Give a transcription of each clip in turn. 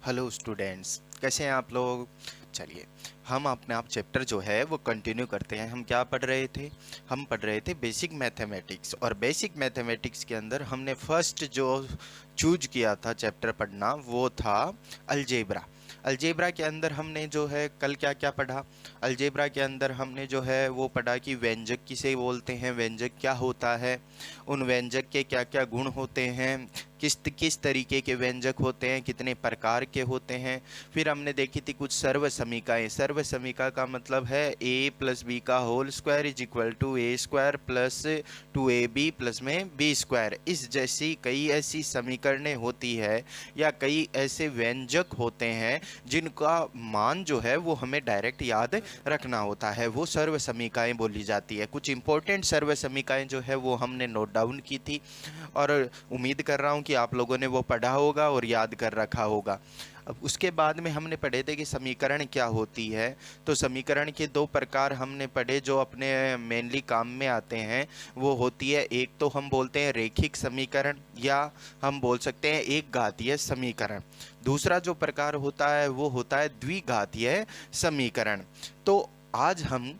Hello students, कैसे हैं आप लोग। चलिए हम अपने आप चैप्टर जो है वो कंटिन्यू करते हैं। हम क्या पढ़ रहे थे? हम पढ़ रहे थे बेसिक मैथमेटिक्स, और बेसिक मैथमेटिक्स के अंदर हमने फर्स्ट जो चूज किया था चैप्टर पढ़ना वो था अलजेब्रा। अलजेब्रा के अंदर हमने जो है कल क्या क्या पढ़ा? अलजेब्रा के अंदर हमने जो है वो पढ़ा कि व्यंजक किसे बोलते हैं, व्यंजक क्या होता है, उन व्यंजक के क्या क्या गुण होते हैं, किस किस तरीके के व्यंजक होते हैं, कितने प्रकार के होते हैं। फिर हमने देखी थी कुछ सर्व समीकाएं। सर्व समीका का मतलब है a प्लस बी का whole square is equal to A square plus 2ab plus में बी स्क्वायर। इस जैसी कई ऐसी समीकरणें होती है या कई ऐसे व्यंजक होते हैं जिनका मान जो है वो हमें डायरेक्ट याद रखना होता है, वो सर्व समीकाएं बोली जाती है। कुछ इंपॉर्टेंट सर्व समीकाएं जो है वो हमने नोट डाउन की थी, और उम्मीद कर रहा हूं कि आप लोगों ने वो पढ़ा होगा और याद कर रखा होगा। अब उसके बाद में हमने पढ़े थे कि समीकरण क्या होती है। तो समीकरण के दो प्रकार हमने पढ़े जो अपने मेनली काम में आते हैं। वो होती है, एक तो हम बोलते हैं रेखिक समीकरण, या हम बोल सकते हैं एक घातीय समीकरण। दूसरा जो प्रकार होता है वो होता है द्विघातीय समीकरण। तो आज हम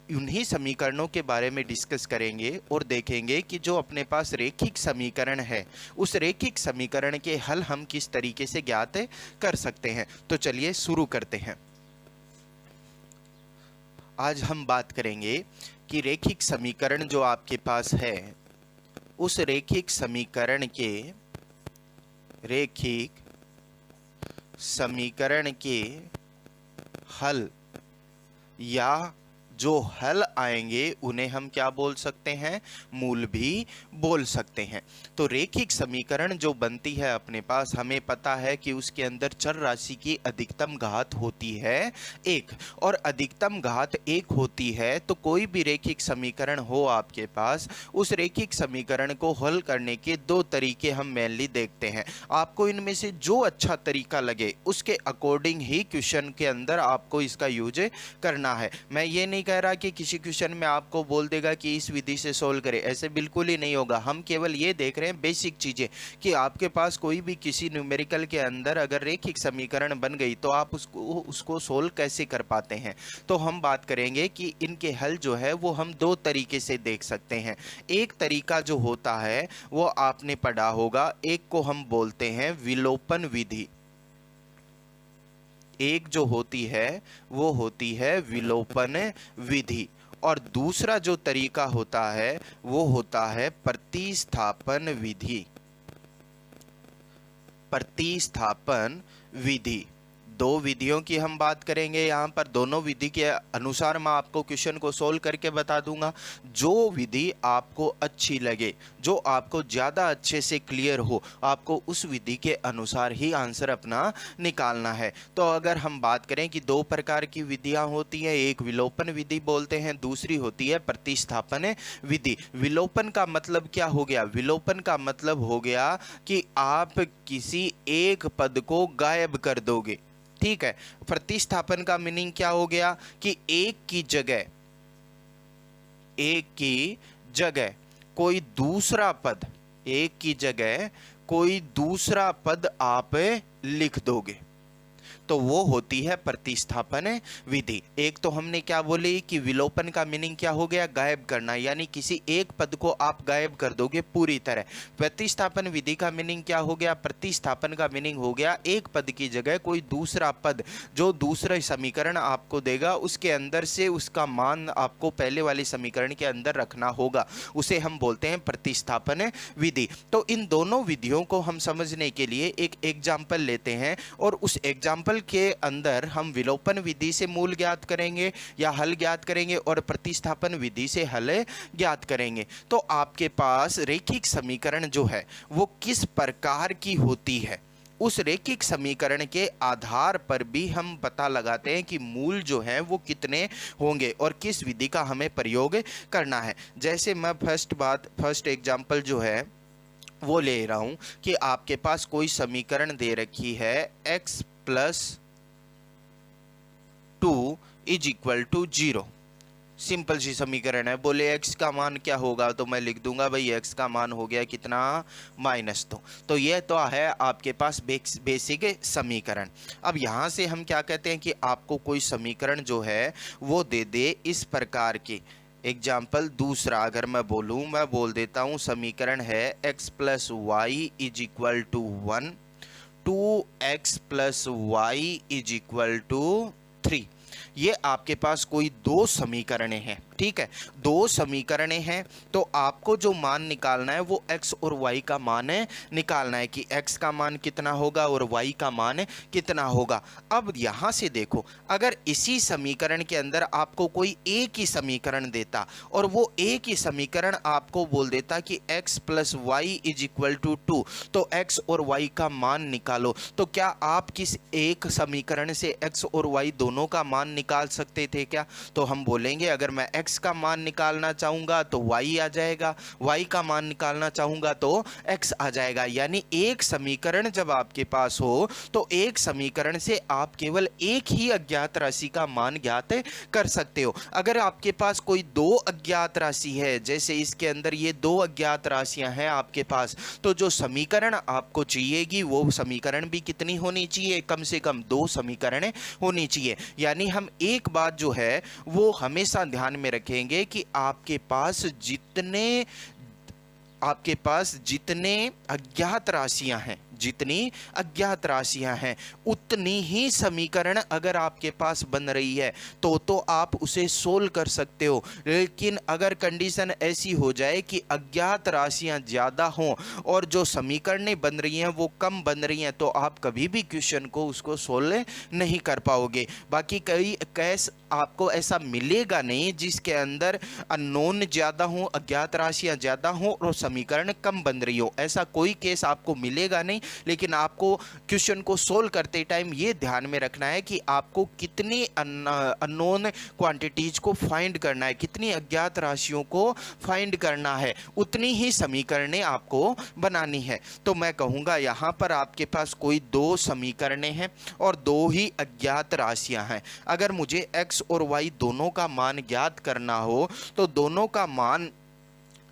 उन्हीं समीकरणों के बारे में डिस्कस करेंगे और देखेंगे कि जो अपने पास रेखिक समीकरण है उस रेखिक समीकरण के हल हम किस तरीके से ज्ञात कर सकते हैं। तो चलिए शुरू करते हैं। आज हम बात करेंगे कि रेखिक समीकरण जो आपके पास है उस रेखिक समीकरण के हल, या जो हल आएंगे उन्हें हम क्या बोल सकते हैं? मूल भी बोल सकते हैं। तो रेखिक समीकरण जो बनती है अपने पास, हमें पता है कि उसके अंदर चर राशि की अधिकतम घात होती है एक, और अधिकतम घात एक होती है। तो कोई भी रेखिक समीकरण हो आपके पास, उस रेखिक समीकरण को हल करने के दो तरीके हम मेनली देखते हैं। आपको इनमें से जो अच्छा तरीका लगे उसके अकॉर्डिंग ही क्वेश्चन के अंदर आपको इसका यूज करना है। मैं ये नहीं कह रहा कि किसी क्वेश्चन में आपको बोल देगा कि इस विधि से सोल्व करें, ऐसे बिल्कुल ही नहीं होगा। हम केवल ये देख रहे हैं बेसिक चीजें कि आपके पास कोई भी किसी न्यूमेरिकल के अंदर अगर रेखिक समीकरण बन गई तो आप उसको सोल्व कैसे कर पाते हैं। तो हम बात करेंगे कि इनके हल जो है वो हम दो तरीके से देख सकते हैं। एक तरीका जो होता है वो आपने पढ़ा होगा, एक को हम बोलते हैं विलोपन विधि। एक जो होती है वो होती है विलोपन विधि, और दूसरा जो तरीका होता है वो होता है प्रतिस्थापन विधि। प्रतिस्थापन विधि, दो विधियों की हम बात करेंगे यहाँ पर। दोनों विधि के अनुसार मैं आपको क्वेश्चन को सोल्व करके बता दूंगा। जो विधि आपको अच्छी लगे, जो आपको ज़्यादा अच्छे से क्लियर हो, आपको उस विधि के अनुसार ही आंसर अपना निकालना है। तो अगर हम बात करें कि दो प्रकार की विधियाँ होती हैं, एक विलोपन विधि बोलते हैं, दूसरी होती है प्रतिस्थापन विधि। विलोपन का मतलब क्या हो गया? विलोपन का मतलब हो गया कि आप किसी एक पद को गायब कर दोगे, ठीक है। प्रतिस्थापन का मीनिंग क्या हो गया कि एक की जगह कोई दूसरा पद, एक की जगह कोई दूसरा पद आप लिख दोगे, तो वो होती है प्रतिस्थापन विधि। एक तो हमने क्या बोली कि विलोपन का मीनिंग क्या हो गया? गायब करना, यानी किसी एक पद को आप गायब कर दोगे पूरी तरह। प्रतिस्थापन विधि का मीनिंग क्या हो गया? प्रतिस्थापन का मीनिंग हो गया एक पद की जगह कोई दूसरा पद जो दूसरा समीकरण आपको देगा उसके अंदर से उसका मान आपको पहले वाले समीकरण के अंदर रखना होगा, उसे हम बोलते हैं प्रतिस्थापन विधि। तो इन दोनों विधियों को हम समझने के लिए एक एग्जाम्पल लेते हैं, और उस एग्जाम्पल के अंदर हम विलोपन विधि से मूल ज्ञात करेंगे या हल ज्ञात करेंगे, और प्रतिस्थापन विधि से हल ज्ञात करेंगे। तो आपके पास रेखिक समीकरण जो है वो किस प्रकार की होती है, उस रेखिक समीकरण के आधार पर भी हम पता लगाते हैं कि मूल जो है वो कितने होंगे और किस विधि का हमें प्रयोग करना है। जैसे मैं फर्स्ट एग्जाम्पल जो है वो ले रहा हूं कि आपके पास कोई समीकरण दे रखी है x plus 2 is equal to 0। Simple सी समीकरण है। बोले x का मान क्या होगा, तो मैं लिख दूंगा भाई x का मान हो गया कितना, -2। तो यह तो है आपके पास बेसिक समीकरण। अब यहाँ से हम क्या कहते हैं कि आपको कोई समीकरण जो है वो दे दे इस प्रकार की। एग्जाम्पल दूसरा अगर मैं बोलूँ, मैं बोल देता हूँ समीकरण है x plus Y is equal to 1, 2x plus Y is equal to 3। ये आपके पास कोई दो समीकरण हैं, ठीक है, दो समीकरण हैं। तो आपको जो मान निकालना है वो x और y का मान निकालना है कि x का मान कितना होगा और y का मान कितना होगा। अब यहाँ से देखो, अगर इसी समीकरण के अंदर आपको कोई एक ही समीकरण देता और वो एक ही समीकरण आपको बोल देता कि x plus Y is equal to 2, तो x और y का मान निकालो, तो क्या आप किस एक समीकरण से x और y दोनों का मान निकाल सकते थे क्या? तो हम बोलेंगे अगर मैं x का मान निकालना चाहूंगा तो y आ जाएगा, y का मान निकालना चाहूंगा तो x आ जाएगा। यानी एक समीकरण जब आपके पास हो तो एक समीकरण से आप केवल एक ही अज्ञात राशि का मान ज्ञात कर सकते हो। अगर आपके पास कोई दो अज्ञात राशि है, जैसे इसके अंदर ये दो अज्ञात राशियां हैं आपके पास, तो जो समीकरण आपको चाहिएगी वो समीकरण भी कितनी होनी चाहिए, कम से कम दो समीकरण होनी चाहिए। यानी हम एक बात जो है वो हमेशा ध्यान में रखेंगे कि आपके पास जितने अज्ञात राशियां हैं, जितनी अज्ञात राशियां हैं उतनी ही समीकरण अगर आपके पास बन रही है तो आप उसे सोल्व कर सकते हो। लेकिन अगर कंडीशन ऐसी हो जाए कि अज्ञात राशियां ज़्यादा हों और जो समीकरणें बन रही हैं वो कम बन रही हैं, तो आप कभी भी क्वेश्चन को उसको सोल्व नहीं कर पाओगे। बाकी कई केस आपको ऐसा मिलेगा नहीं जिसके अंदर अननोन ज़्यादा हों, अज्ञात राशियां ज़्यादा हों और समीकरण कम बन रही हो, ऐसा कोई केस आपको मिलेगा नहीं। लेकिन आपको क्वेश्चन को सोल्व करते टाइम ये ध्यान में रखना है कि आपको कितनी अननोन क्वांटिटीज को फाइंड करना है, कितनी अज्ञात राशियों को फाइंड करना है, उतनी ही समीकरणें आपको बनानी है। तो मैं कहूँगा यहाँ पर आपके पास कोई दो समीकरणें हैं और दो ही अज्ञात राशियाँ हैं। अगर मुझे x और y दोनों का मान ज्ञात करना हो तो दोनों का मान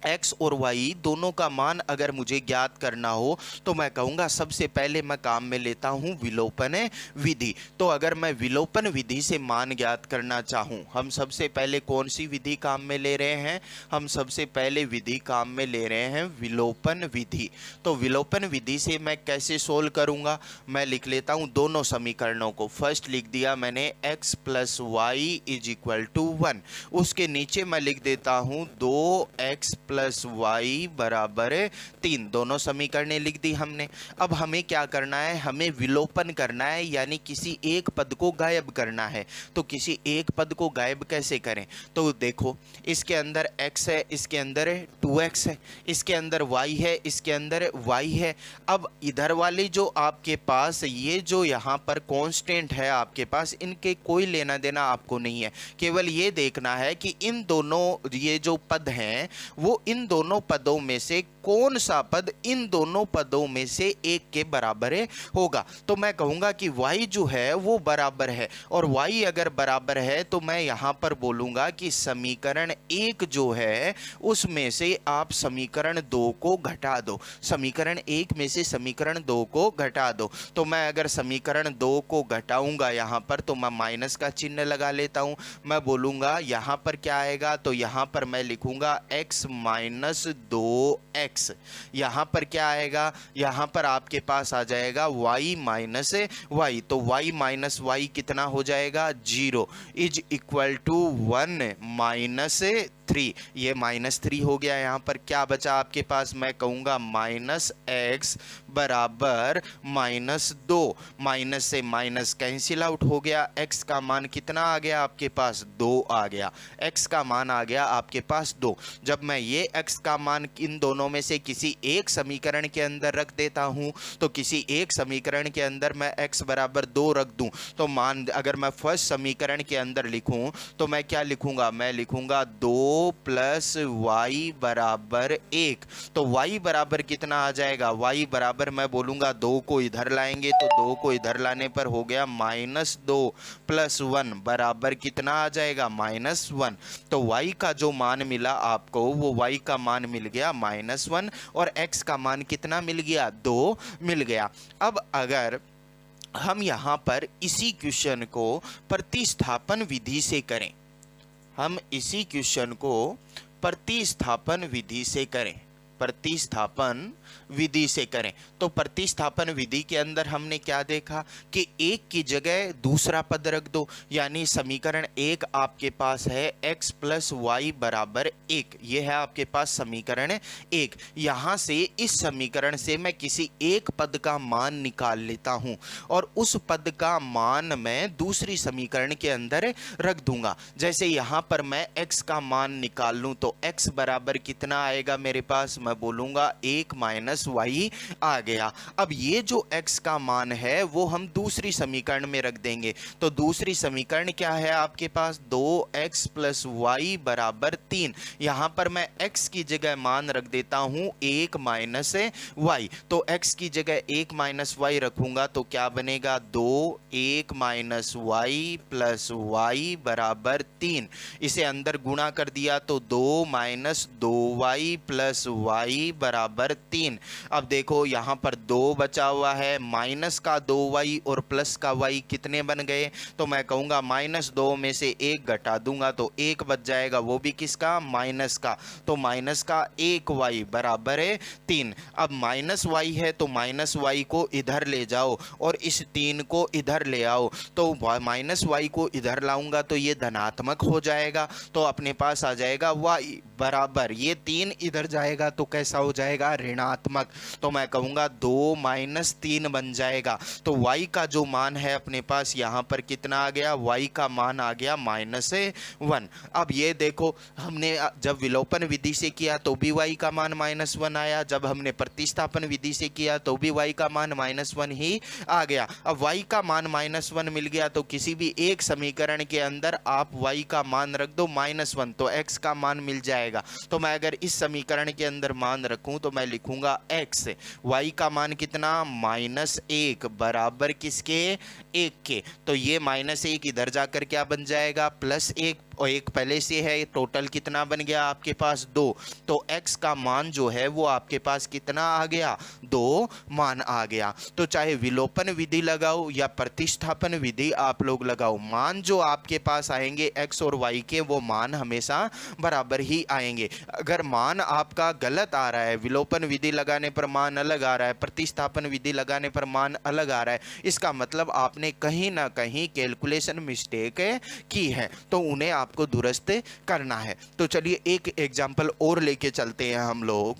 x और y दोनों का मान अगर मुझे ज्ञात करना हो तो मैं कहूँगा सबसे पहले मैं काम में लेता हूँ विलोपन विधि। तो अगर मैं विलोपन विधि से मान ज्ञात करना चाहूँ, हम सबसे पहले कौन सी विधि काम में ले रहे हैं, हम सबसे पहले विधि काम में ले रहे हैं विलोपन विधि। तो विलोपन विधि से मैं कैसे सोल्व करूँगा, मैं लिख लेता हूँ दोनों समीकरणों को। फर्स्ट लिख दिया मैंने x plus Y is equal to 1, उसके नीचे मैं लिख देता हूँ 2x प्लस वाई बराबर 3, दोनों समीकरणें लिख दी हमने। अब हमें क्या करना है, हमें विलोपन करना है, यानी किसी एक पद को गायब करना है। तो किसी एक पद को गायब कैसे करें, तो देखो इसके अंदर x है, इसके अंदर 2x है, इसके अंदर y है, इसके अंदर y है। अब इधर वाली जो आपके पास ये जो यहाँ पर कांस्टेंट है आपके पास, इनके कोई लेना देना आपको नहीं है। केवल ये देखना है कि इन दोनों ये जो पद हैं वो इन दोनों पदों में से कौन सा पद इन दोनों पदों में से एक के बराबर होगा। तो मैं कहूँगा कि y जो है वो बराबर है, और y अगर बराबर है तो मैं यहाँ पर बोलूँगा कि समीकरण 1 जो है उसमें से आप समीकरण 2 को घटा दो, समीकरण 1 में से समीकरण 2 को घटा दो। तो मैं अगर समीकरण 2 को घटाऊँगा यहाँ पर तो मैं माइनस का चिन्ह लगा लेता हूँ। मैं बोलूँगा यहाँ पर क्या आएगा, तो यहाँ पर मैं लिखूँगा x माइनस 2x। यहाँ पर क्या आएगा, यहाँ पर आपके पास आ जाएगा y माइनस वाई। तो y माइनस वाई कितना हो जाएगा, 0 इज इक्वल टू 1 माइनस 3। ये -3 हो गया। यहाँ पर क्या बचा आपके पास, मैं कहूँगा माइनस x बराबर -2। माइनस से माइनस कैंसिल आउट हो गया, x का मान कितना आ गया आपके पास, 2 आ गया। x का मान आ गया आपके पास 2। जब मैं ये x का मान इन दोनों में से किसी एक समीकरण के अंदर रख देता हूँ, तो किसी एक समीकरण के अंदर मैं x बराबर 2 रख दूँ, तो मान अगर मैं फर्स्ट समीकरण के अंदर लिखूँ तो मैं क्या लिखूँगा, मैं लिखूँगा 2 प्लस वाई बराबर 1। तो y बराबर कितना आ जाएगा, y बराबर मैं बोलूँगा 2 को इधर लाएंगे तो 2 को इधर लाने पर हो गया -2 प्लस 1 बराबर कितना आ जाएगा, -1। तो y का जो मान मिला आपको वो y का मान मिल गया -1 और x का मान कितना मिल गया, 2 मिल गया। अब अगर हम यहाँ पर इसी क्वेश्चन को प्रतिस्थापन विधि से करें, हम इसी क्वेश्चन को प्रतिस्थापन विधि से करें, प्रतिस्थापन विधि से करें, तो प्रतिस्थापन विधि के अंदर हमने क्या देखा कि एक की जगह दूसरा पद रख दो, यानी समीकरण 1 आपके पास है x प्लस वाई बराबर 1। ये है आपके पास समीकरण 1। यहाँ से इस समीकरण से मैं किसी एक पद का मान निकाल लेता हूँ और उस पद का मान मैं दूसरी समीकरण के अंदर रख दूंगा। जैसे यहाँ पर मैं x का मान निकाल लूँ तो x बराबर कितना आएगा मेरे पास, मैं बोलूँगा 1 माइनस वाई आ गया। अब ये जो x का मान है वो हम दूसरी समीकरण में रख देंगे। तो दूसरी समीकरण क्या है आपके पास, 2x प्लस वाई बराबर 3। यहाँ पर मैं x की जगह मान रख देता हूँ 1 माइनस वाई। तो x की जगह 1 माइनस वाई रखूंगा तो क्या बनेगा, 2 1 माइनस वाई प्लस वाई बराबर 3। इसे अंदर गुणा कर दिया तो 2 माइनस 2y प्लस वाई बराबर 3। अब देखो यहाँ पर 2 बचा हुआ है, माइनस का 2y और प्लस का y कितने बन गए, तो मैं कहूँगा -2 में से 1 घटा दूंगा तो 1 बच जाएगा, वो भी किसका, माइनस का। तो माइनस का 1y बराबर है 3। अब -y है तो -y को इधर ले जाओ और इस 3 को इधर ले आओ। तो -y को इधर लाऊंगा तो ये धनात्मक हो जाएगा, तो अपने पास आ जाएगा y बराबर, ये 3 इधर जाएगा तो कैसा हो जाएगा, ऋणात्मक। तो मैं कहूँगा 2 माइनस 3 बन जाएगा। तो y का जो मान है अपने पास यहाँ पर कितना आ गया, y का मान आ गया -1। अब ये देखो हमने जब विलोपन विधि से किया तो भी y का मान -1 आया, जब हमने प्रतिस्थापन विधि से किया तो भी y का मान -1 ही आ गया। अब y का मान -1 मिल गया तो किसी भी एक समीकरण के अंदर आप y का मान रख दो -1 तो x का मान मिल जाएगा। तो मैं अगर इस समीकरण के अंदर मान रखूं तो मैं लिखूंगा x, y का मान कितना, -1 बराबर किसके, 1 के। तो ये -1 इधर जाकर क्या बन जाएगा, +1 और 1 पहले से है, टोटल कितना बन गया आपके पास 2। तो x का मान जो है वो आपके पास कितना आ गया, 2 मान आ गया। तो चाहे विलोपन विधि लगाओ या प्रतिस्थापन विधि आप लोग लगाओ, मान जो आपके पास आएंगे x और y के वो मान हमेशा बराबर ही आएंगे। अगर मान आपका गलत आ रहा है, विलोपन विधि लगाने पर मान अलग आ रहा है, प्रतिस्थापन विधि लगाने पर मान अलग आ रहा है, इसका मतलब आपने कहीं ना कहीं कैलकुलेशन मिस्टेक की है, तो उन्हें आपको दुरुस्त करना है। तो चलिए एक एग्जांपल और लेके चलते हैं हम लोग।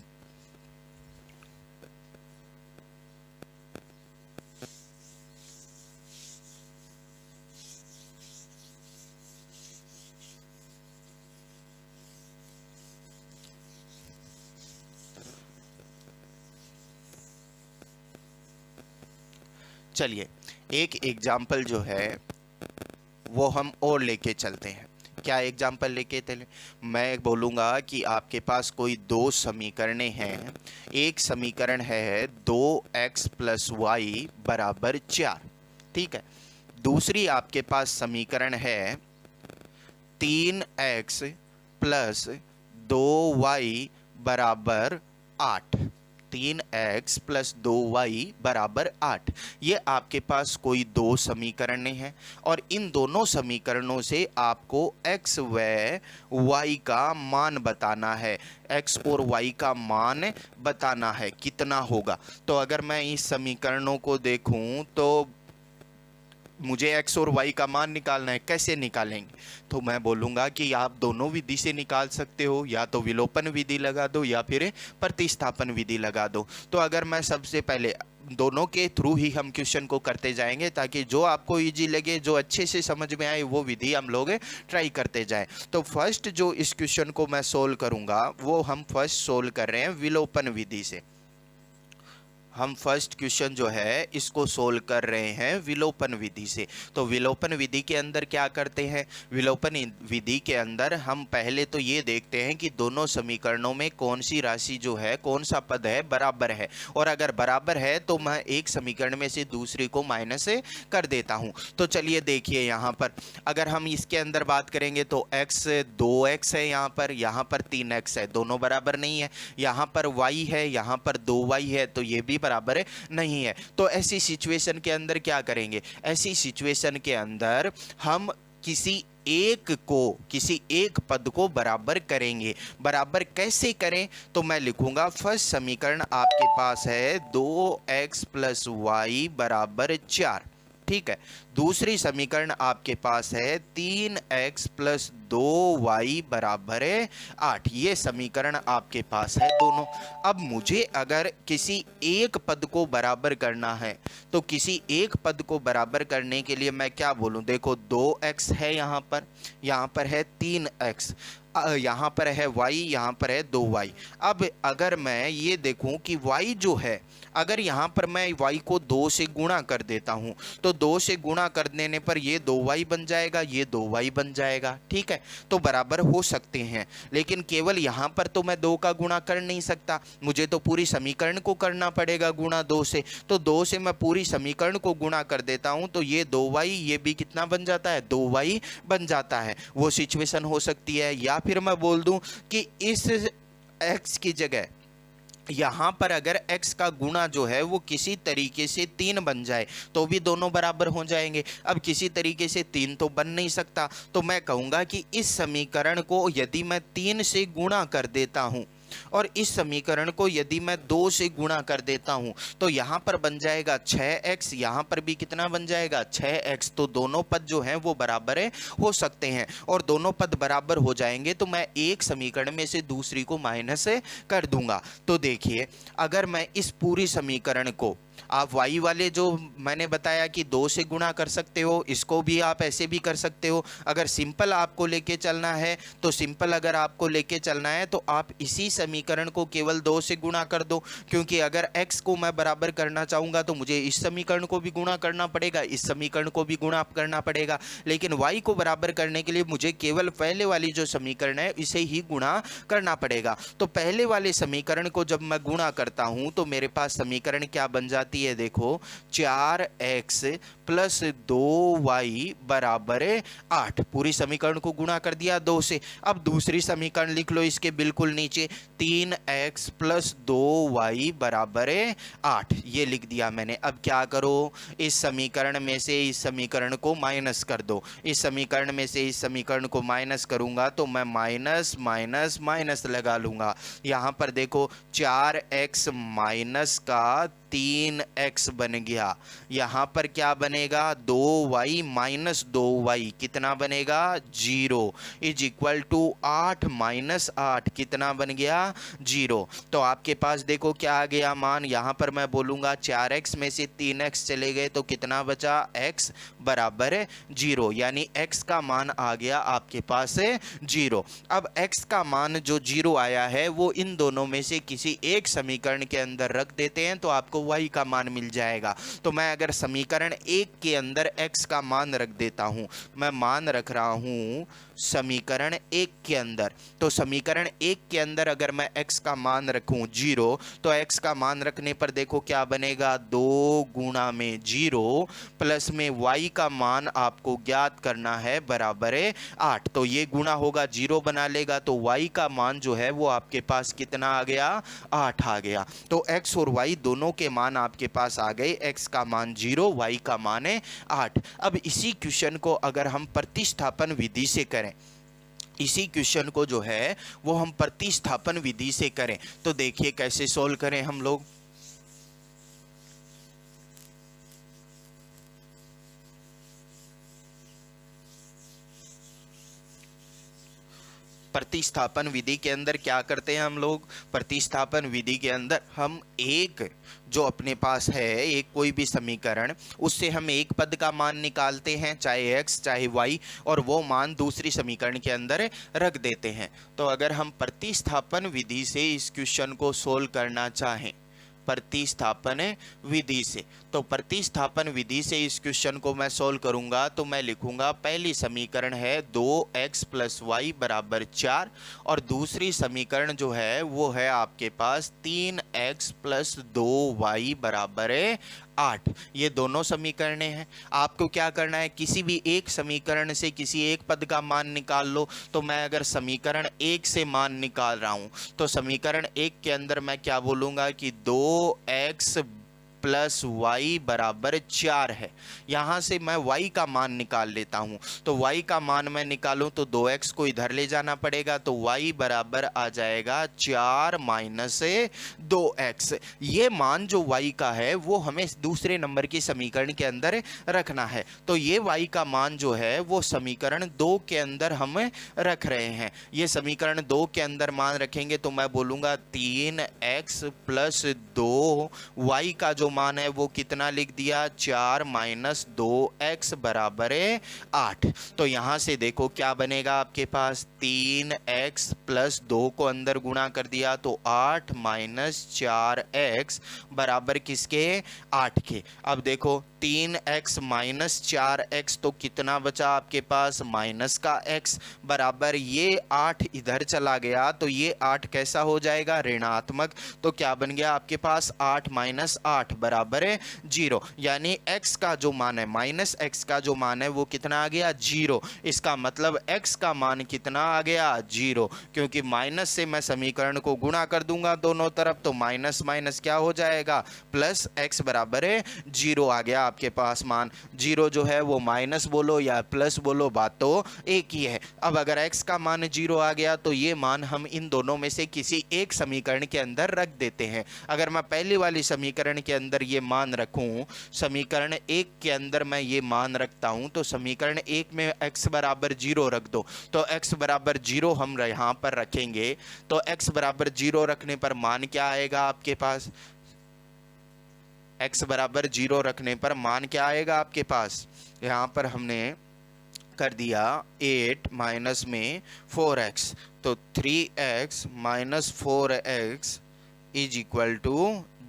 चलिए एक एग्जाम्पल जो है वो हम और लेके चलते हैं। क्या एग्जाम्पल लेके चले, मैं बोलूँगा कि आपके पास कोई 2 समीकरणें हैं। एक समीकरण है 2x प्लस वाई बराबर 4, ठीक है। दूसरी आपके पास समीकरण है 3x प्लस 2y बराबर 8, 3x प्लस 2y बराबर 8। ये आपके पास कोई 2 समीकरणें हैं और इन दोनों समीकरणों से आपको x व y का मान बताना है, x और y का मान बताना है कितना होगा। तो अगर मैं इस समीकरणों को देखूं तो मुझे x और y का मान निकालना है, कैसे निकालेंगे, तो मैं बोलूँगा कि आप दोनों विधि से निकाल सकते हो, या तो विलोपन विधि लगा दो या फिर प्रतिस्थापन विधि लगा दो। तो अगर मैं सबसे पहले दोनों के थ्रू ही हम क्वेश्चन को करते जाएंगे ताकि जो आपको इजी लगे, जो अच्छे से समझ में आए वो विधि हम लोग ट्राई करते जाएं। तो फर्स्ट जो इस क्वेश्चन को मैं सोल्व करूँगा वो हम फर्स्ट सोल्व कर रहे हैं विलोपन विधि से। हम फर्स्ट क्वेश्चन जो है इसको सोल्व कर रहे हैं विलोपन विधि से। तो विलोपन विधि के अंदर क्या करते हैं, विलोपन विधि के अंदर हम पहले तो ये देखते हैं कि दोनों समीकरणों में कौन सी राशि जो है, कौन सा पद है बराबर है, और अगर बराबर है तो मैं एक समीकरण में से दूसरे को माइनस कर देता हूं। तो चलिए देखिए यहाँ पर अगर हम इसके अंदर बात करेंगे तो x 2x है, यहाँ पर 3x है, दोनों बराबर नहीं है। यहाँ पर y है, यहाँ पर 2y है, तो ये भी बराबर है नहीं है। तो ऐसी सिचुएशन के अंदर क्या करेंगे, ऐसी सिचुएशन के अंदर हम किसी एक पद को बराबर करेंगे। बराबर कैसे करें, तो मैं लिखूंगा फर्स्ट समीकरण आपके पास है 2x + y = 4, ठीक है। दूसरी समीकरण आपके पास है 3x + 2y = 8। ये समीकरण आपके पास है दोनों। अब मुझे अगर किसी एक पद को बराबर करना है तो किसी एक पद को बराबर करने के लिए मैं क्या बोलूं, देखो 2x है, यहाँ पर है 3x, यहाँ पर है y, यहाँ पर है 2y। अब अगर मैं ये देखूं कि y जो है, अगर यहाँ पर मैं y को 2 से गुणा कर देता हूँ तो 2 से गुणा कर देने पर ये 2y बन जाएगा, ये 2y बन जाएगा, ठीक है। तो बराबर हो सकते हैं, लेकिन केवल यहाँ पर तो मैं 2 का गुणा कर नहीं सकता, मुझे तो पूरी समीकरण को करना पड़ेगा गुणा 2 से। तो 2 से मैं पूरी समीकरण को गुणा कर देता हूँ तो ये 2y, ये भी कितना बन जाता है, 2y बन जाता है। वो सिचुएशन हो सकती है। या फिर मैं बोल दूं कि इस x की जगह यहाँ पर अगर x का गुणा जो है वो किसी तरीके से 3 बन जाए तो भी दोनों बराबर हो जाएंगे। अब किसी तरीके से 3 तो बन नहीं सकता, तो मैं कहूँगा कि इस समीकरण को यदि मैं 3 से गुणा कर देता हूँ और इस समीकरण को यदि मैं 2 से गुणा कर देता हूं तो यहां पर बन जाएगा 6x, यहां पर भी कितना बन जाएगा, 6x। तो दोनों पद जो हैं वो बराबर हो सकते हैं, और दोनों पद बराबर हो जाएंगे तो मैं एक समीकरण में से दूसरी को माइनस कर दूंगा। तो देखिए अगर मैं इस पूरी समीकरण को, आप y वाले जो मैंने बताया कि 2 से गुणा कर सकते हो, इसको भी आप ऐसे भी कर सकते हो। अगर सिंपल आपको लेके चलना है तो सिंपल अगर आपको लेके चलना है तो आप इसी समीकरण को केवल 2 से गुणा कर दो, क्योंकि अगर x को मैं बराबर करना चाहूँगा तो मुझे इस समीकरण को भी गुणा करना पड़ेगा, इस समीकरण को भी गुणा करना पड़ेगा। लेकिन y को बराबर करने के लिए मुझे केवल पहले वाली जो समीकरण है इसे ही गुणा करना पड़ेगा। तो पहले वाले समीकरण को जब मैं गुणा करता हूँ तो मेरे पास समीकरण क्या बन जाती है, देखो 4x + 2y = 8। पूरी समीकरण को गुणा कर दिया 2 से। अब दूसरी समीकरण लिख लो इसके बिल्कुल नीचे, 3x + 2y = 8। ये लिख दिया मैंने। अब क्या करो, इस समीकरण में से इस समीकरण को माइनस कर दो। इस समीकरण में से इस समीकरण को माइनस करूंगा तो मैं माइनस माइनस माइनस लगा लूंगा। यहाँ पर देखो 4x माइनस का 3x बन गया। यहाँ पर क्या बनेगा, 2y माइनस 2y कितना बनेगा, 0 = 8 माइनस 8 कितना बन गया, 0। तो आपके पास देखो क्या आ गया मान, यहाँ पर मैं बोलूँगा 4x में से 3x चले गए तो कितना बचा, x = 0, यानी x का मान आ गया आपके पास 0। अब x का मान जो 0 आया है वो इन दोनों में से किसी एक समीकरण के अंदर रख देते हैं तो आपको y का मान मिल जाएगा। तो मैं अगर समीकरण 1 के अंदर x का मान रख देता हूं, मैं मान रख रहा हूं समीकरण 1 के अंदर, तो समीकरण 1 के अंदर अगर मैं x का मान रखूं 0 तो x का मान रखने पर देखो क्या बनेगा, 2 गुणा में 0 प्लस में y का मान आपको ज्ञात करना है बराबर 8। तो ये गुणा होगा 0 बना लेगा तो y का मान जो है वो आपके पास कितना आ गया, 8 आ गया। तो x और y दोनों के मान आपके पास आ गए, x का मान 0, y का मान है 8। अब इसी क्वेश्चन को अगर हम प्रतिस्थापन विधि से करें, इसी क्वेश्चन को जो है वो हम प्रतिस्थापन विधि से करें तो देखिए कैसे सोल्व करें हम लोग। प्रतिस्थापन विधि के अंदर क्या करते हैं हम लोग, प्रतिस्थापन विधि के अंदर हम एक जो अपने पास है एक कोई भी समीकरण, उससे हम एक पद का मान निकालते हैं, चाहे x चाहे y, और वो मान दूसरी समीकरण के अंदर रख देते हैं। तो अगर हम प्रतिस्थापन विधि से इस क्वेश्चन को सोल्व करना चाहें, प्रतिस्थापन विधि से। तो प्रतिस्थापन विधि से इस क्वेश्चन को मैं सोल्व करूंगा तो मैं लिखूंगा पहली समीकरण है 2x + y = 4 और दूसरी समीकरण जो है वो है आपके पास 3x + 2y = 8। ये दोनों समीकरणें हैं। आपको क्या करना है, किसी भी एक समीकरण से किसी एक पद का मान निकाल लो। तो मैं अगर समीकरण 1 से मान निकाल रहा हूं तो समीकरण 1 के अंदर मैं क्या बोलूंगा कि 2x + y = 4 है। यहां से मैं y का मान निकाल लेता हूं। तो y का मान मैं निकालूं तो 2x को इधर ले जाना पड़ेगा, तो y बराबर आ जाएगा 4 - 2x। ये मान जो y का है वो हमें दूसरे नंबर की समीकरण के अंदर रखना है। तो ये y का मान जो है वो समीकरण 2 के अंदर हम रख रहे हैं। ये समीकरण 2 के अंदर मान रखेंगे तो मैं बोलूंगा 3x + 2y का जो मान है वो कितना लिख दिया, 4 - 2x = 8। तो यहां से देखो क्या बनेगा आपके पास, 3x + 2 को अंदर गुणा कर दिया तो 8 - 4x बराबर किसके, 8 के। अब देखो 3x - 4x तो कितना बचा आपके पास, माइनस का x बराबर ये 8 इधर चला गया तो ये 8 कैसा हो जाएगा, ऋणात्मक। तो क्या बन गया आपके पास, 8 - 8 बराबर 0। यानी x का जो मान है, -x का जो मान है वो कितना आ गया, 0। इसका मतलब x का मान कितना आ गया, 0। क्योंकि माइनस से मैं समीकरण को गुणा कर दूंगा दोनों तरफ तो माइनस माइनस क्या हो जाएगा, प्लस x बराबर 0 आ गया आपके पास मान। 0 जो है वो माइनस बोलो या प्लस बोलो, बात तो एक ही है। अब अगर x का मान 0 आ गया तो ये मान हम इन दोनों में से किसी एक समीकरण के अंदर रख देते हैं। अगर मैं पहली वाली समीकरण के अंदर ये मान रखूं, समीकरण 1 के अंदर मैं ये मान रखता हूं तो समीकरण 1 में x बराबर 0 रख दो। तो x बराबर 0 हम यहां पर रखेंगे तो x बराबर 0 रखने पर मान क्या आएगा आपके पास, x बराबर 0 रखने पर मान क्या आएगा आपके पास, यहाँ पर हमने कर दिया 8 माइनस में 4x तो 3x - 4x =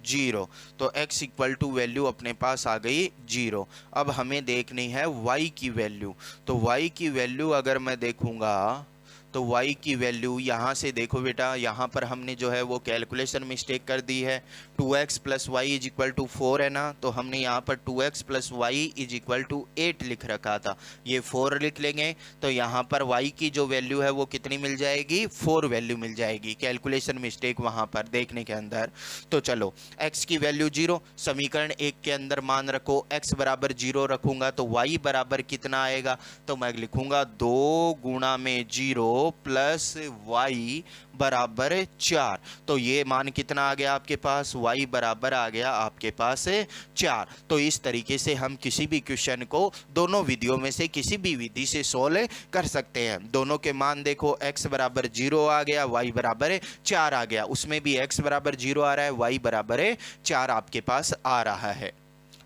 0। तो x = वैल्यू अपने पास आ गई 0। अब हमें देखनी है y की वैल्यू। तो y की वैल्यू अगर मैं देखूंगा तो y की वैल्यू यहाँ से देखो बेटा, यहाँ पर हमने जो है वो कैलकुलेशन मिस्टेक कर दी है। 2x + y = 4 है ना, तो हमने यहाँ पर 2x + y = 8 लिख रखा था, ये 4 लिख लेंगे तो यहाँ पर y की जो वैल्यू है वो कितनी मिल जाएगी, 4 वैल्यू मिल जाएगी। कैलकुलेशन मिस्टेक वहाँ पर देखने के अंदर। तो चलो x की वैल्यू 0, समीकरण 1 के अंदर मान रखो, x बराबर 0 रखूंगा तो y बराबर कितना आएगा, तो मैं लिखूंगा 2 गुणा में 0 प्लस y बराबर 4। तो ये मान कितना आ गया आपके पास, y बराबर आ गया आपके पास 4। तो इस तरीके से हम किसी भी क्वेश्चन को दोनों विधियों में से किसी भी विधि से सोल्व कर सकते हैं। दोनों के मान देखो, x बराबर 0 आ गया, y बराबर 4 आ गया, उसमें भी x बराबर 0 आ रहा है, y बराबर 4 आपके पास आ रहा है।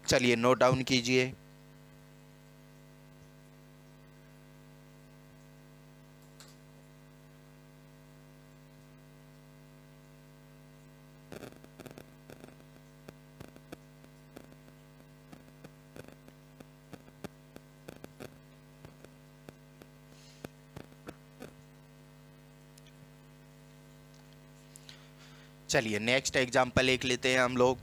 चलिए नोट डाउन कीजिए। चलिए नेक्स्ट एग्जाम्पल एक लेते हैं हम लोग।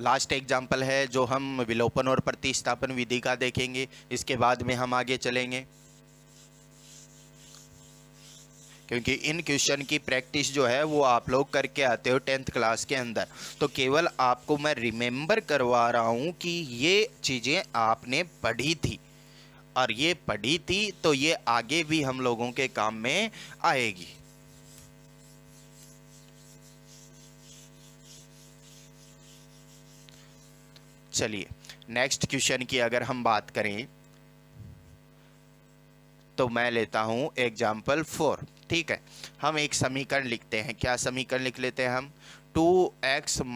लास्ट एग्जाम्पल है जो हम विलोपन और प्रतिस्थापन विधि का देखेंगे, इसके बाद में हम आगे चलेंगे, क्योंकि इन क्वेश्चन की प्रैक्टिस जो है वो आप लोग करके आते हो 10th क्लास के अंदर। तो केवल आपको मैं रिमेंबर करवा रहा हूँ कि ये चीज़ें आपने पढ़ी थी और ये पढ़ी थी तो ये आगे भी हम लोगों के काम में आएगी। चलिए नेक्स्ट क्वेश्चन की अगर हम बात करें तो मैं लेता हूं एग्जाम्पल 4। ठीक है, हम एक समीकरण लिखते हैं। क्या समीकरण लिख लेते हैं हम, 2x -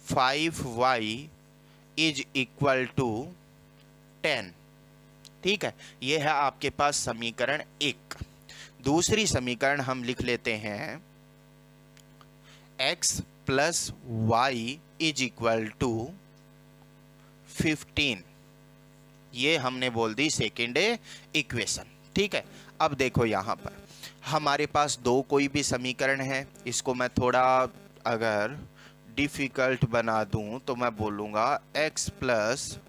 5y = 10। ठीक है, ये है आपके पास समीकरण 1। दूसरी समीकरण हम लिख लेते हैं x plus Y is equal to 15, ये हमने बोल दी सेकेंड इक्वेशन। ठीक है, अब देखो यहाँ पर हमारे पास दो कोई भी समीकरण है, इसको मैं थोड़ा अगर डिफिकल्ट बना दूं तो मैं बोलूंगा x plus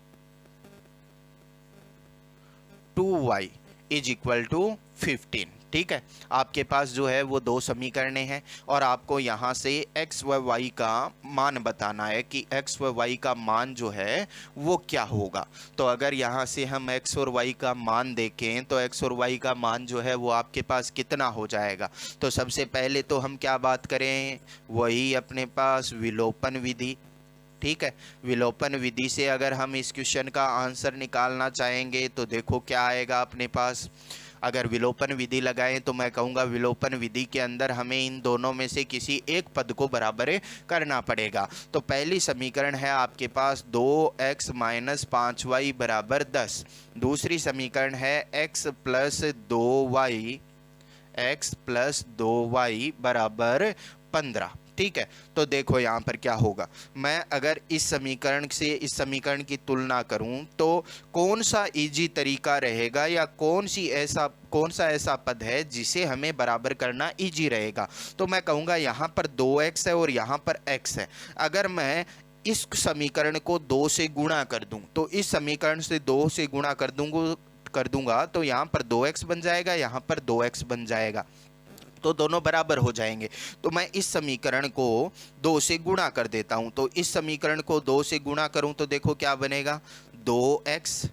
2y is equal to 15। ठीक है, आपके पास जो है वो दो समीकरणें हैं और आपको यहाँ से x व y का मान बताना है कि x व y का मान जो है वो क्या होगा। तो अगर यहाँ से हम x और y का मान देखें तो x और y का मान जो है वो आपके पास कितना हो जाएगा। तो सबसे पहले तो हम क्या बात करें, वही अपने पास विलोपन विधि। ठीक है, विलोपन विधि से अगर हम इस क्वेश्चन का आंसर निकालना चाहेंगे तो देखो क्या आएगा अपने पास। अगर विलोपन विधि लगाएं तो मैं कहूँगा विलोपन विधि के अंदर हमें इन दोनों में से किसी एक पद को बराबर करना पड़ेगा। तो पहली समीकरण है आपके पास 2x माइनस 5y बराबर 10। दूसरी समीकरण है x प्लस 2y बराबर 15। ठीक है, तो देखो यहाँ पर क्या होगा, मैं अगर इस समीकरण से इस समीकरण की तुलना करूं तो कौन सा इजी तरीका रहेगा या कौन सा ऐसा पद है जिसे हमें बराबर करना इजी रहेगा। तो मैं कहूँगा यहाँ पर 2x है और यहाँ पर x है। अगर मैं इस समीकरण को 2 से गुणा कर दूं तो इस समीकरण से 2 से गुणा कर दूंगा तो यहाँ पर 2x बन जाएगा, यहाँ पर 2x बन जाएगा, तो दोनों बराबर हो जाएंगे। तो मैं इस समीकरण को 2 से गुणा कर देता हूं। तो इस समीकरण को 2 से गुणा करूं तो देखो क्या बनेगा, 2x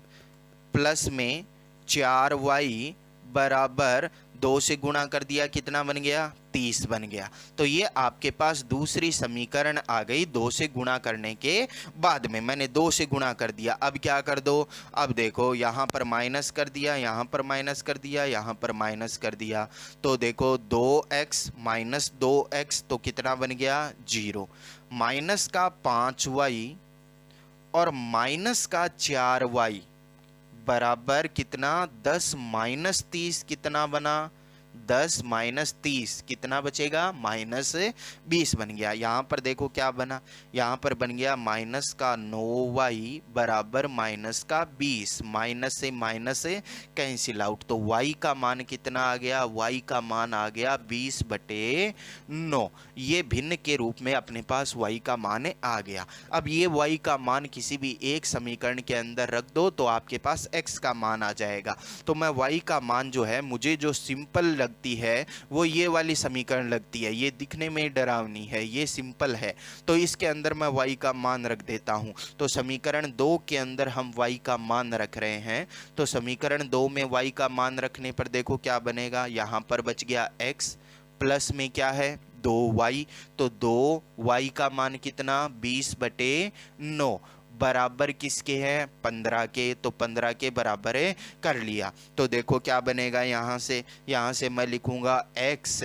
प्लस में 4y बराबर 2 से गुणा कर दिया, कितना बन गया, 30 बन गया। तो ये आपके पास दूसरी समीकरण आ गई 2 से गुणा करने के बाद में। मैंने 2 से गुणा कर दिया, अब क्या कर दो, अब देखो यहाँ पर माइनस कर दिया, यहाँ पर माइनस कर दिया, यहाँ पर माइनस कर दिया। तो देखो 2x माइनस 2x तो कितना बन गया, 0। माइनस का 5y और माइनस का 4y बराबर कितना, 10 माइनस 30 कितना बना, 10 माइनस 30 कितना बचेगा, माइनस 20 बन गया। यहाँ पर देखो क्या बना, यहाँ पर बन गया माइनस का 9y बराबर माइनस का 20। माइनस से माइनस से कैंसिल आउट, तो y का मान कितना आ गया, y का मान आ गया 20/9। ये भिन्न के रूप में अपने पास y का मान आ गया। अब ये y का मान किसी भी एक समीकरण के अंदर रख दो तो आपके पास x का मान आ जाएगा। तो मैं y का मान जो है, मुझे जो सिंपल लगती है वो ये वाली समीकरण लगती है, ये दिखने में डरावनी है, ये सिंपल है, तो इसके अंदर मैं y का मान रख देता हूं। तो समीकरण 2 के अंदर हम y का मान रख रहे हैं। तो समीकरण 2 में y का मान रखने पर देखो क्या बनेगा, यहां पर बच गया x प्लस में क्या है 2y, तो 2y का मान कितना, 20/9 बराबर किसके हैं, 15 के। तो 15 के बराबर कर लिया। तो देखो क्या बनेगा, यहाँ से मैं लिखूंगा x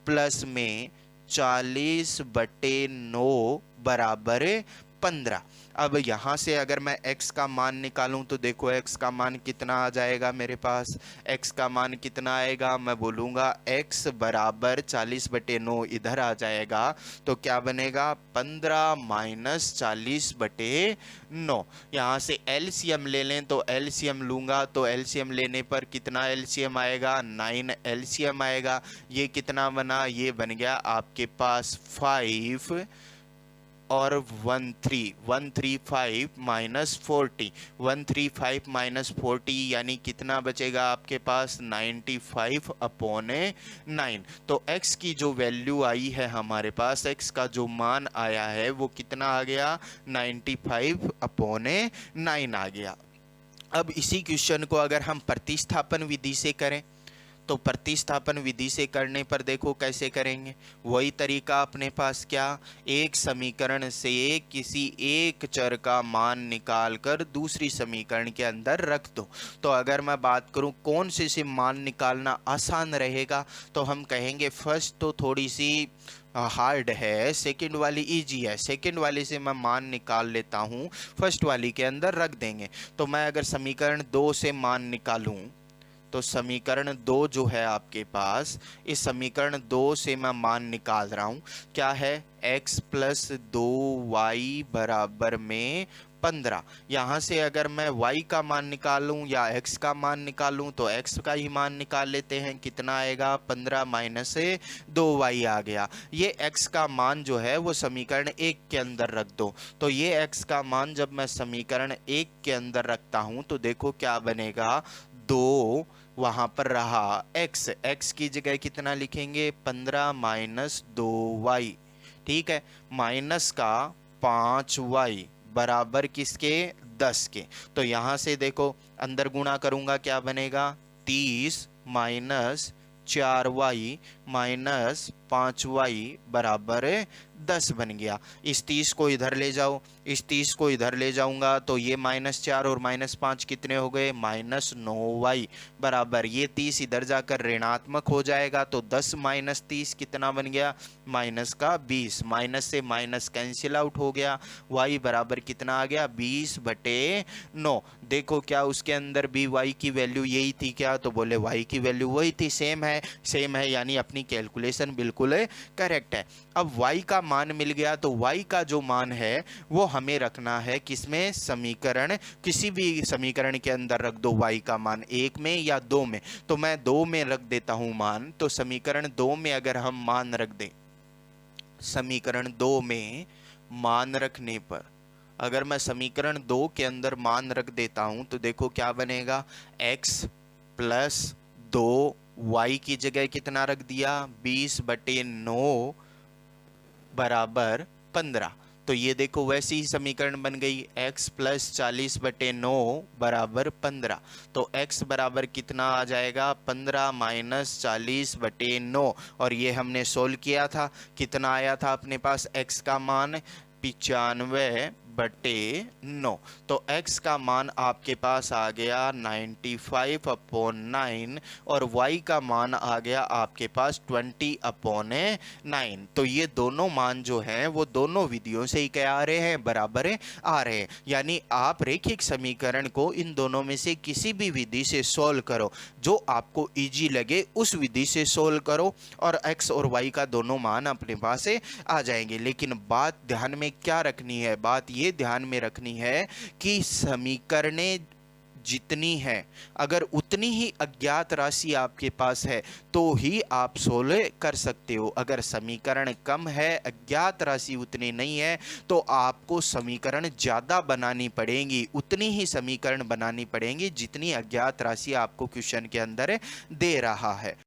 प्लस में 40/9 बराबर 15। अब यहाँ से अगर मैं x का मान निकालूं तो देखो x का मान कितना आ जाएगा मेरे पास, x का मान कितना आएगा, मैं बोलूँगा x बराबर 40/9 इधर आ जाएगा। तो क्या बनेगा, 15 माइनस 40/9। यहाँ से एलसीएम ले लें तो एलसीएम लूँगा तो एलसीएम लेने पर कितना एलसीएम आएगा, 9 एलसीएम आएगा। ये कितना बना, ये बन गया आपके पास 5 और 135 माइनस 40, 135 माइनस 40 यानी कितना बचेगा आपके पास, 95/9। तो x की जो वैल्यू आई है हमारे पास, x का जो मान आया है वो कितना आ गया, 95/9 आ गया। अब इसी क्वेश्चन को अगर हम प्रतिस्थापन विधि से करें तो प्रतिस्थापन विधि से करने पर देखो कैसे करेंगे, वही तरीका अपने पास, क्या, एक समीकरण से किसी एक चर का मान निकालकर दूसरी समीकरण के अंदर रख दो। तो अगर मैं बात करूं कौन से मान निकालना आसान रहेगा, तो हम कहेंगे फर्स्ट तो थोड़ी सी हार्ड है, सेकंड वाली इजी है। सेकंड वाली से मैं मान निकाल लेता हूं, फर्स्ट वाली के अंदर रख देंगे। तो मैं अगर समीकरण 2 से मान निकालूं तो समीकरण 2 जो है आपके पास, इस समीकरण 2 से मैं मान निकाल रहा हूं, क्या है, x प्लस 2y बराबर में 15। यहाँ से अगर मैं y का मान निकालूं या x का मान निकालूं तो x का ही मान निकाल लेते हैं, कितना आएगा, 15 माइनस से 2y आ गया। ये x का मान जो है वो समीकरण 1 के अंदर रख दो। तो ये x का मान जब मैं समीकरण 1 के अंदर रखता हूं तो देखो क्या बनेगा, 2 वहां पर रहा x की जगह कितना लिखेंगे, 15 माइनस 2y, ठीक है, माइनस का 5y बराबर किसके, 10 के। तो यहां से देखो अंदर गुणा करूंगा क्या बनेगा, 30 माइनस 4y माइनस 5y बराबर 10 बन गया। इस 30 को इधर ले जाओ, इस 30 को इधर ले जाऊंगा तो ये -4 और -5 कितने हो गए, -9y बराबर, ये 30 इधर जाकर ऋणात्मक हो जाएगा तो 10 माइनस 30 कितना बन गया, माइनस का 20, माइनस से माइनस कैंसिल आउट हो गया, y बराबर कितना आ गया, 20/9। देखो क्या उसके अंदर भी y की वैल्यू यही थी क्या, तो बोले y की वैल्यू वही थी, सेम है, यानी अपनी कैलकुलेशन बिल्कुल करेक्ट है। अब y का मान मिल गया तो y का जो मान है वो हमें रखना है किसमें, समीकरण, किसी भी समीकरण के अंदर रख दो y का मान, 1 में या 2 में। तो मैं 2 में रख देता हूं मान। तो समीकरण 2 में अगर हम मान रख दें, समीकरण 2 में मान रखने पर, अगर मैं समीकरण 2 के अंदर मान रख देता हूं तो देखो क्या बनेगा, x प्लस 2y की जगह कितना रख दिया, 20/9 बराबर 15। तो ये देखो वैसी ही समीकरण बन गई, x प्लस 40/9 बराबर 15। तो x बराबर कितना आ जाएगा, 15 माइनस 40/9, और ये हमने सोल्व किया था, कितना आया था अपने पास x का मान, 95/9। तो x का मान आपके पास आ गया 95/9 और y का मान आ गया आपके पास 20/9। तो ये दोनों मान जो हैं वो दोनों विधियों से ही क्या आ रहे हैं, बराबर आ रहे हैं। यानी आप रैखिक समीकरण को इन दोनों में से किसी भी विधि से सोल्व करो, जो आपको इजी लगे उस विधि से सोल्व करो और x और y का दोनों मान अपने पास आ जाएंगे। लेकिन बात ध्यान में क्या रखनी है, बात ये ध्यान में रखनी है कि समीकरणें जितनी है, अगर उतनी ही अज्ञात राशि आपके पास है तो ही आप सोल्व कर सकते हो। अगर समीकरण कम है, अज्ञात राशि उतनी नहीं है, तो आपको समीकरण ज़्यादा बनानी पड़ेंगी, उतनी ही समीकरण बनानी पड़ेंगी जितनी अज्ञात राशि आपको क्वेश्चन के अंदर दे रहा है।